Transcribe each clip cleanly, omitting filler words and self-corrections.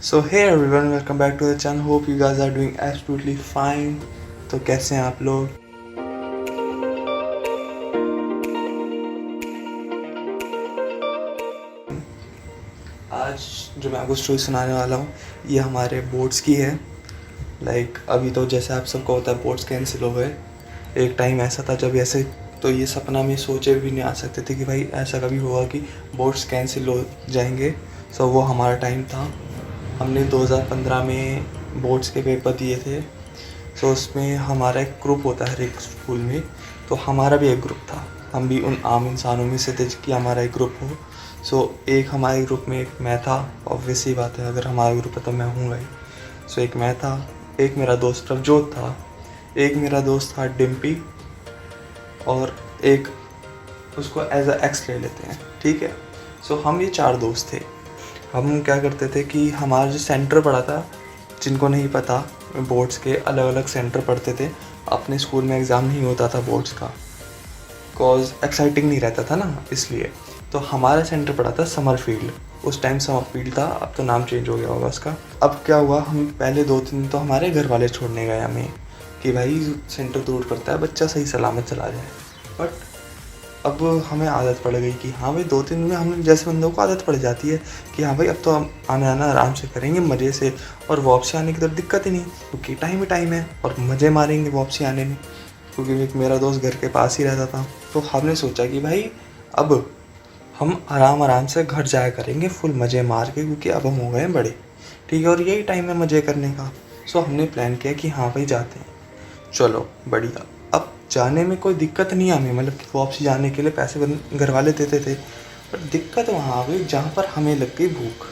So hey everyone, welcome back to the channel. Hope you guys are doing absolutely fine. तो कैसे हैं आप लोग? आज जो मैं आपको स्टोरी सुनाने वाला हूँ ये हमारे बोर्ड्स की है। अभी तो जैसे आप सबको होता है बोर्ड्स कैंसिल हो गए। एक टाइम ऐसा था जब ऐसे तो ये सपना में सोचे भी नहीं आ सकते थे कि भाई ऐसा कभी होगा कि बोर्ड्स कैंसिल हो जाएंगे। सो वो हमारा टाइम था। हमने 2015 में बोर्ड्स के पेपर दिए थे। सो उसमें हमारा एक ग्रुप होता है हर एक स्कूल में, तो हमारा भी एक ग्रुप था। हम भी उन आम इंसानों में से थे कि हमारा एक ग्रुप हो। सो एक हमारे ग्रुप में एक मैं था। ऑब्वियस ही बात है, अगर हमारा ग्रुप है तो मैं हूँ ही। सो एक मैं था, एक मेरा दोस्त प्रभजोत था, एक मेरा दोस्त था डिम्पी, और एक उसको एज अ एक्स ले लेते हैं, ठीक है। सो हम ये 4 दोस्त थे। हम क्या करते थे कि हमारा जो सेंटर पड़ा था, जिनको नहीं पता, बोर्ड्स के अलग अलग सेंटर पढ़ते थे। अपने स्कूल में एग्ज़ाम नहीं होता था बोर्ड्स का, कॉज एक्साइटिंग नहीं रहता था ना, इसलिए। तो हमारा सेंटर पड़ा था समर फील्ड। उस टाइम समर फील्ड था, अब तो नाम चेंज हो गया होगा उसका। अब क्या हुआ, हम पहले 2-3 दिन तो हमारे घर वाले छोड़ने गए हमें कि भाई सेंटर दूर पड़ता है, बच्चा सही सलामत चला जाए। बट अब हमें आदत पड़ गई कि हाँ भाई 2-3 दिन में हम जैसे बंदों को आदत पड़ जाती है कि हाँ भाई अब तो हम आना आना आराम से करेंगे मज़े से, और वापसी आने की तो दिक्कत ही नहीं, क्योंकि टाइम ही टाइम है और मज़े मारेंगे वापसी आने में। क्योंकि एक मेरा दोस्त घर के पास ही रहता था, तो हमने सोचा कि भाई अब हम आराम आराम से घर जाया करेंगे फुल मज़े मार के, क्योंकि अब हम हो गए हैं बड़े, ठीक है, और यही टाइम है मज़े करने का। सो हमने प्लान किया कि हाँ भाई जाते हैं, चलो बढ़िया। अब जाने में कोई दिक्कत नहीं हमें, मतलब कि वापसी जाने के लिए पैसे घर वाले देते थे। पर दिक्कत वहाँ आ गई जहाँ पर हमें लग गई भूख।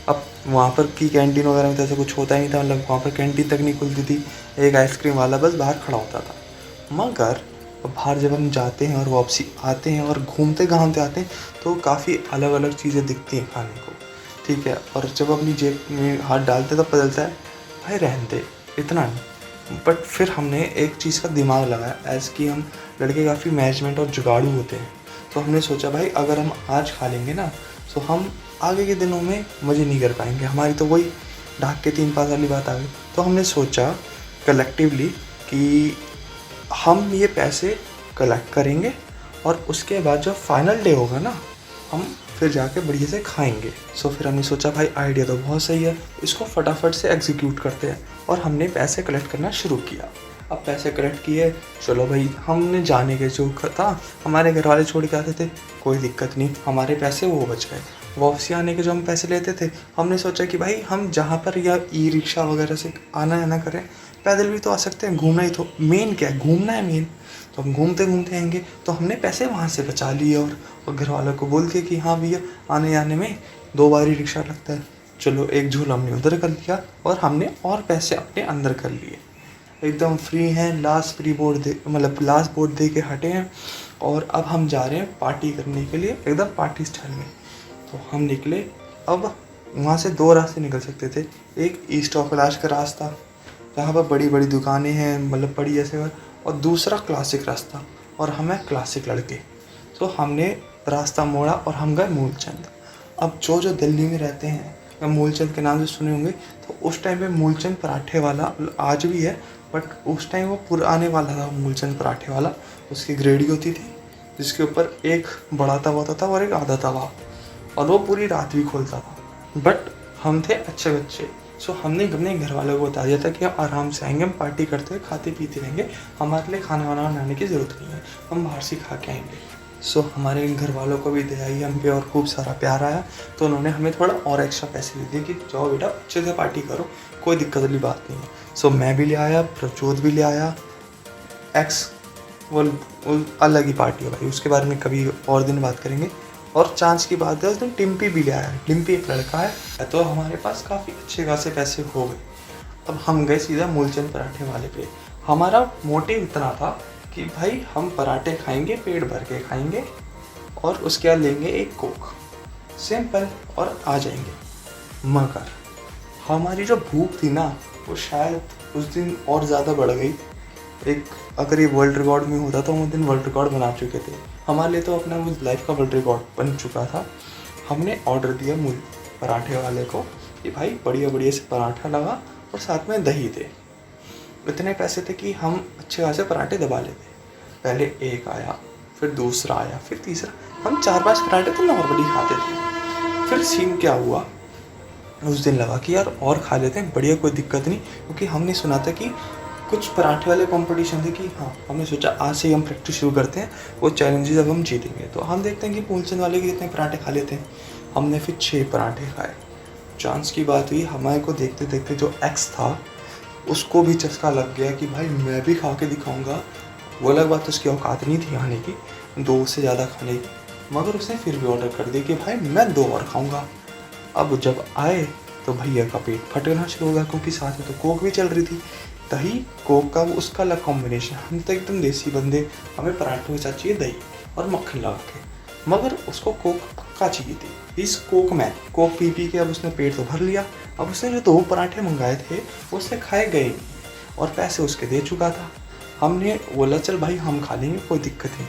अब वहाँ पर की कैंटीन वगैरह में तो ऐसा कुछ होता ही नहीं था, मतलब वहाँ पर कैंटीन तक नहीं खुलती थी। एक आइसक्रीम वाला बस बाहर खड़ा होता था। मगर अब बाहर जब हम जाते हैं और वापसी आते हैं और घूमते घामते आते हैं, तो काफ़ी अलग अलग चीज़ें दिखती हैं खाने को, ठीक है। और जब अपनी जेब में हाथ डालते तब पता चलता है भाई रहने दे, इतना नहीं। बट फिर हमने एक चीज़ का दिमाग लगाया, एज़ कि हम लड़के काफ़ी मैनेजमेंट और जुगाड़ू होते हैं। तो हमने सोचा भाई अगर हम आज खा लेंगे ना, तो हम आगे के दिनों में मज़े नहीं कर पाएंगे। हमारी तो वही ढाक के 3 पास वाली बात आ गई। तो हमने सोचा कलेक्टिवली कि हम ये पैसे कलेक्ट करेंगे, और उसके बाद जब फाइनल डे होगा ना, हम फिर जाके बढ़िया से खाएंगे। सो फिर हमने सोचा भाई आइडिया तो बहुत सही है, इसको फटाफट से एग्जीक्यूट करते हैं। और हमने पैसे कलेक्ट करना शुरू किया। अब पैसे कलेक्ट किए, चलो भाई हमने जाने के जो था, हमारे घर वाले छोड़ के आते थे, कोई दिक्कत नहीं, हमारे पैसे वो बच गए। वापसी आने के जो हम पैसे लेते थे, हमने सोचा कि भाई हम जहाँ पर या ई रिक्शा वगैरह से आना जाना करें, पैदल भी तो आ सकते हैं, घूमना ही तो मेन क्या है, घूमना है मेन। तो हम घूमते घूमते आएंगे, तो हमने पैसे वहाँ से बचा लिए, और घर वालों को बोल के कि हाँ भैया आने जाने में 2 बार ही रिक्शा लगता है, चलो एक झूला हमने उधर कर लिया, और हमने और पैसे अपने अंदर कर लिए। एकदम फ्री हैं, लास्ट प्री बोर्ड दे, मतलब लास्ट बोर्ड दे के हटे हैं, और अब हम जा रहे हैं पार्टी करने के लिए, एकदम पार्टी स्टाइल में। तो हम निकले। अब वहाँ से 2 रास्ते निकल सकते थे। एक ईस्ट ऑफ कैलाश का रास्ता, जहाँ पर बड़ी बड़ी दुकानें हैं, मतलब बड़ी ऐसे, और दूसरा क्लासिक रास्ता, और हमें क्लासिक लड़के। तो हमने रास्ता मोड़ा और हम गए मूलचंद। अब जो जो दिल्ली में रहते हैं या मूलचंद के नाम से सुने होंगे, तो उस टाइम पे मूलचंद पराठे वाला, आज भी है, बट उस टाइम वो पुराने वाला था मूलचंद पराठे वाला। उसकी ग्रेडी होती थी, जिसके ऊपर एक बड़ा तवा होता था और एक आधा तवा, और वो पूरी रात भी खोलता था। बट हम थे अच्छे बच्चे। सो हमने अपने घर वालों को बता दिया था कि हम आराम से आएंगे, हम पार्टी करते हुए खाते पीते रहेंगे, हमारे लिए खाना वाना बनाने की ज़रूरत नहीं है, हम बाहर से खा के आएंगे। सो हमारे घर वालों को भी दया आई हम पे, और खूब सारा प्यार आया। तो उन्होंने हमें थोड़ा और एक्स्ट्रा पैसे दे दिए कि जाओ बेटा अच्छे से पार्टी करो, कोई दिक्कत वाली बात नहीं है। सो मैं भी ले आया, प्रचोद भी ले आया, एक्स, वो अलग ही पार्टी है भाई, उसके बारे में कभी और दिन बात करेंगे। और चांस की बात है उस दिन टिम्पी भी ले आया। टिम्पी एक लड़का है, तो हमारे पास काफ़ी अच्छे खासे पैसे हो गए। अब हम गए सीधा मूलचंद पराठे वाले पे। हमारा मोटिव इतना था कि भाई हम पराठे खाएंगे, पेट भर के खाएंगे, और उसके बाद लेंगे एक कोक, सिंपल, और आ जाएंगे। मगर हमारी जो भूख थी ना, वो शायद उस दिन और ज़्यादा बढ़ गई। एक अगर ये वर्ल्ड रिकॉर्ड में होता तो हम उस दिन वर्ल्ड रिकॉर्ड बना चुके थे। हमारे लिए तो अपना लाइफ का वर्ल्ड रिकॉर्ड बन चुका था। हमने ऑर्डर दिया मूल पराठे वाले को कि भाई बढ़िया बढ़िया से पराठा लगा और साथ में दही दे। इतने पैसे थे कि हम अच्छे खासे पराठे दबा लेते। पहले एक आया, फिर दूसरा आया, फिर तीसरा। हम 4-5 पराठे तो नॉर्मली खाते थे। फिर सीन क्या हुआ, उस दिन लगा कि यार और खा लेते हैं, बढ़िया, कोई दिक्कत नहीं, क्योंकि हमने सुना था कि कुछ पराठे वाले कंपटीशन थे कि हाँ, हमने सोचा आज से ही हम प्रैक्टिस शुरू करते हैं, वो चैलेंजेस अब हम जीतेंगे। तो हम देखते हैं कि फूलचंद वाले के कितने पराठे खा लेते हैं। हमने फिर 6 पराठे खाए। चांस की बात हुई, हमारे को देखते देखते जो एक्स था उसको भी चस्का लग गया कि भाई मैं भी खा के दिखाऊंगा। वो अलग बात, उसकी औकात नहीं थी खाने की 2 से ज़्यादा खाने की, मगर उसने फिर भी ऑर्डर कर दिया कि भाई मैं 2 और खाऊंगा। अब जब आए तो भैया का पेट फटना शुरू हो गया, क्योंकि साथ में तो कोक भी चल रही थी। दही कोक का वो उसका अलग कॉम्बिनेशन। हम तो एकदम देसी बंदे, हमें पराठों के साथ चाहिए दही और मक्खन लगा के, मगर उसको कोक पक्का चाहिए थी। इस कोक में कोक पी पी के अब उसने पेट तो भर लिया। अब उसने जो 2 पराठे मंगाए थे वो उससे खाए गए नहीं, और पैसे उसके दे चुका था। हमने बोला चल भाई हम खा लेंगे, कोई दिक्कत नहीं।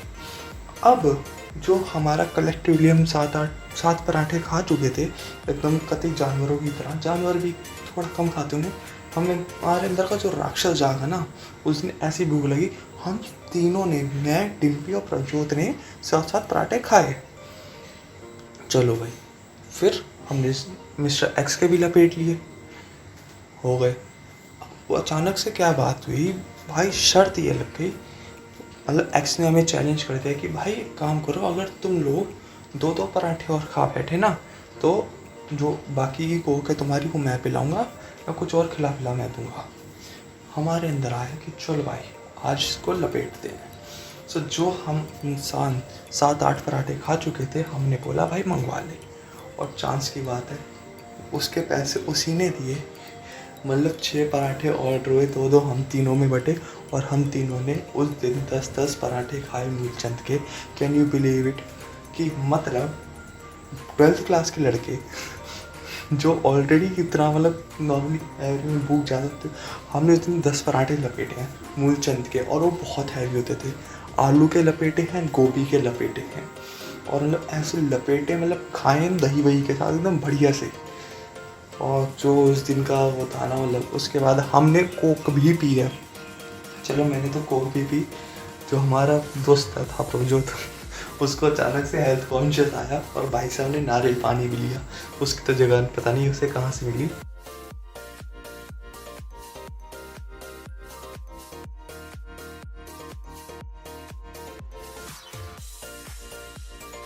अब जो हमारा कलेक्टिवली हम 7 पराठे खा चुके थे एकदम कतई जानवरों की तरह। जानवर भी थोड़ा कम खाते होंगे, हमने, हमारे अंदर का जो राक्षस जागा ना, उस दिन ऐसी भूख लगी, हम तीनों ने, मैं, डिम्पी और प्रज्योत ने 7 पराठे खाए। चलो भाई, फिर हमने मिस्टर एक्स के भी लपेट लिए, हो गए। वो अचानक से क्या बात हुई भाई, शर्त ये लग गई, मतलब एक्स ने हमें चैलेंज कर दिया कि भाई एक काम करो, अगर तुम लोग 2-2 पराठे और खा बैठे ना, तो जो बाकी की कोक है तुम्हारी वो मैं पिलाऊंगा, या कुछ और खिला पिला मैं दूंगा। हमारे अंदर आया कि चल भाई आज इसको लपेटते हैं। सो जो हम इंसान 7-8 पराठे खा चुके थे, हमने बोला भाई मंगवा ले, और चांस की बात है उसके पैसे उसी ने दिए। मतलब 6 पराठे ऑर्डर हुए, 2-2 हम तीनों में बटे, और हम तीनों ने उस दिन 10-10 पराठे खाए मूलचंद के। कैन यू बिलीव इट, कि मतलब 12th क्लास के लड़के जो ऑलरेडी इतना मतलब नॉर्मली एवरेज में भूख ज़्यादा थी, हमने उस दिन 10 पराठे लपेटे हैं मूलचंद के, और वो बहुत हैवी होते थे। आलू के लपेटे हैं, गोभी के लपेटे हैं, और मतलब ऐसे लपेटे, मतलब खाए दही वही के साथ एकदम बढ़िया से। और जो उस दिन का वो था ना, मतलब उसके बाद हमने कोक भी पिया। चलो मैंने तो कोक भी पी, जो हमारा दोस्त था प्रभजोत, उसको अचानक से हेल्थ कॉन्शियस आया और भाई साहब ने नारियल पानी भी लिया। उसकी तो जगह पता नहीं उसे कहाँ से मिली।